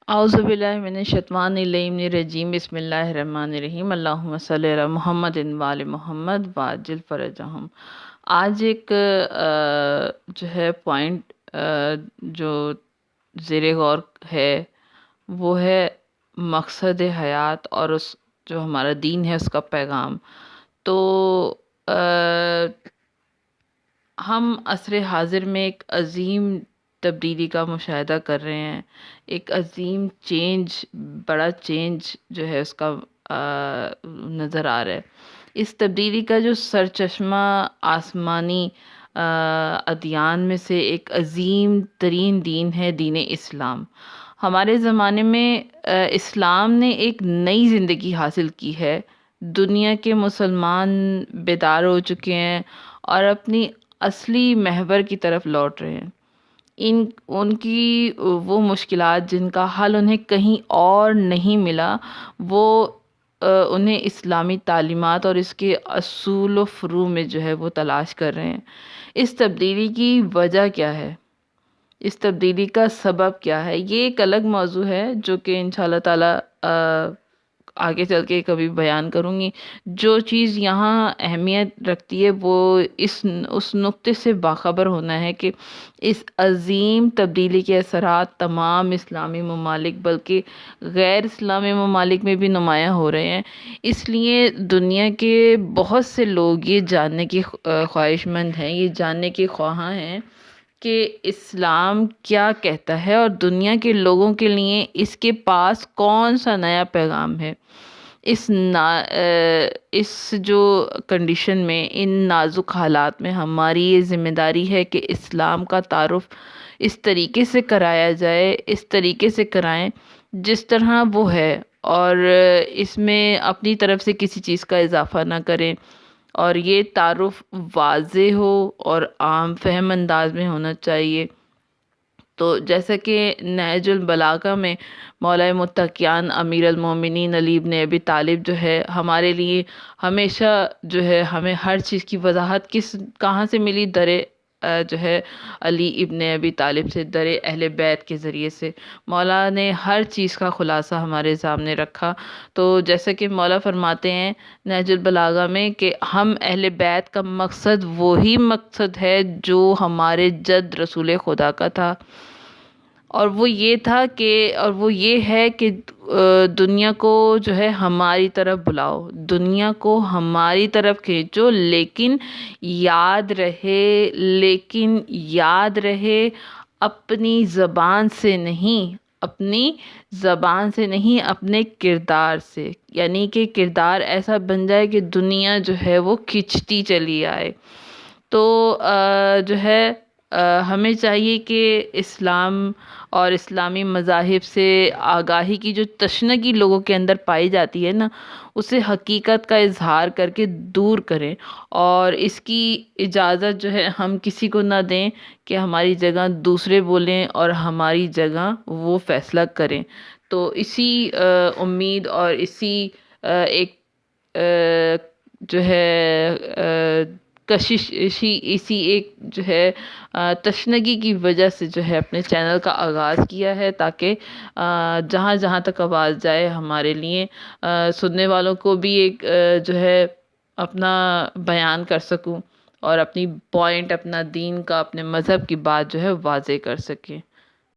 اعوذ باللہ من الشیطان الرجیم بسم اللہ الرحمن الرحیم اللہم صلی علی محمد وآل محمد وعجل فرجہم۔ آج ایک جو ہے پوائنٹ جو زیر غور ہے وہ ہے مقصد حیات اور اس جو ہمارا دین ہے اس کا پیغام۔ تو ہم عصر حاضر میں ایک عظیم تبدیلی کا مشاہدہ کر رہے ہیں، ایک عظیم چینج، بڑا چینج جو ہے اس کا نظر آ رہا ہے۔ اس تبدیلی کا جو سرچشمہ آسمانی ادیان میں سے ایک عظیم ترین دین ہے دین اسلام۔ ہمارے زمانے میں اسلام نے ایک نئی زندگی حاصل کی ہے۔ دنیا کے مسلمان بیدار ہو چکے ہیں اور اپنی اصلی محور کی طرف لوٹ رہے ہیں۔ ان کی وہ مشکلات جن کا حل انہیں کہیں اور نہیں ملا، وہ انہیں اسلامی تعلیمات اور اس کے اصول و فروع میں جو ہے وہ تلاش کر رہے ہیں۔ اس تبدیلی کی وجہ کیا ہے؟ اس تبدیلی کا سبب کیا ہے؟ یہ ایک الگ موضوع ہے جو کہ انشاءاللہ تعالی آگے چل کے کبھی بیان کروں گی۔ جو چیز یہاں اہمیت رکھتی ہے وہ اس نقطے سے باخبر ہونا ہے کہ اس عظیم تبدیلی کے اثرات تمام اسلامی ممالک بلکہ غیر اسلامی ممالک میں بھی نمایاں ہو رہے ہیں۔ اس لیے دنیا کے بہت سے لوگ یہ جاننے کی خواہش مند ہیں، یہ جاننے کے خواہاں ہیں کہ اسلام کیا کہتا ہے اور دنیا کے لوگوں کے لیے اس کے پاس کون سا نیا پیغام ہے۔ اس جو کنڈیشن میں، ان نازک حالات میں ہماری یہ ذمہ داری ہے کہ اسلام کا تعارف اس طریقے سے کرایا جائے، اس طریقے سے کرائیں جس طرح وہ ہے، اور اس میں اپنی طرف سے کسی چیز کا اضافہ نہ کریں، اور یہ تعارف واضح ہو اور عام فہم انداز میں ہونا چاہیے۔ تو جیسا کہ نہج البلاغہ میں مولا متقیان امیر المومنین علی ابن ابی طالب جو ہے ہمارے لیے ہمیشہ جو ہے ہمیں ہر چیز کی وضاحت کہاں سے ملی، جو ہے علی ابن ابی طالب سے، اہل بیت کے ذریعے سے مولا نے ہر چیز کا خلاصہ ہمارے سامنے رکھا۔ تو جیسا کہ مولا فرماتے ہیں نہج البلاغہ میں کہ ہم اہل بیت کا مقصد وہی مقصد ہے جو ہمارے جد رسول خدا کا تھا، اور وہ یہ ہے کہ دنیا کو جو ہے ہماری طرف بلاؤ، دنیا کو ہماری طرف کھینچو، لیکن یاد رہے اپنی زبان سے نہیں، اپنے کردار سے، یعنی کہ کردار ایسا بن جائے کہ دنیا جو ہے وہ کھنچتی چلی آئے۔ تو جو ہے ہمیں چاہیے کہ اسلام اور اسلامی مذاہب سے آگاہی کی جو تشنگی لوگوں کے اندر پائی جاتی ہے نا، اسے حقیقت کا اظہار کر کے دور کریں، اور اس کی اجازت جو ہے ہم کسی کو نہ دیں کہ ہماری جگہ دوسرے بولیں اور ہماری جگہ وہ فیصلہ کریں۔ تو اسی امید اور اسی ایک جو ہے اسی ایک جو ہے تشنگی کی وجہ سے جو ہے اپنے چینل کا آغاز کیا ہے، تاکہ جہاں جہاں تک آواز جائے ہمارے لیے سننے والوں کو بھی ایک جو ہے اپنا بیان کر سکوں، اور اپنی پوائنٹ، اپنا دین کا، اپنے مذہب کی بات جو ہے واضح کر سکیں۔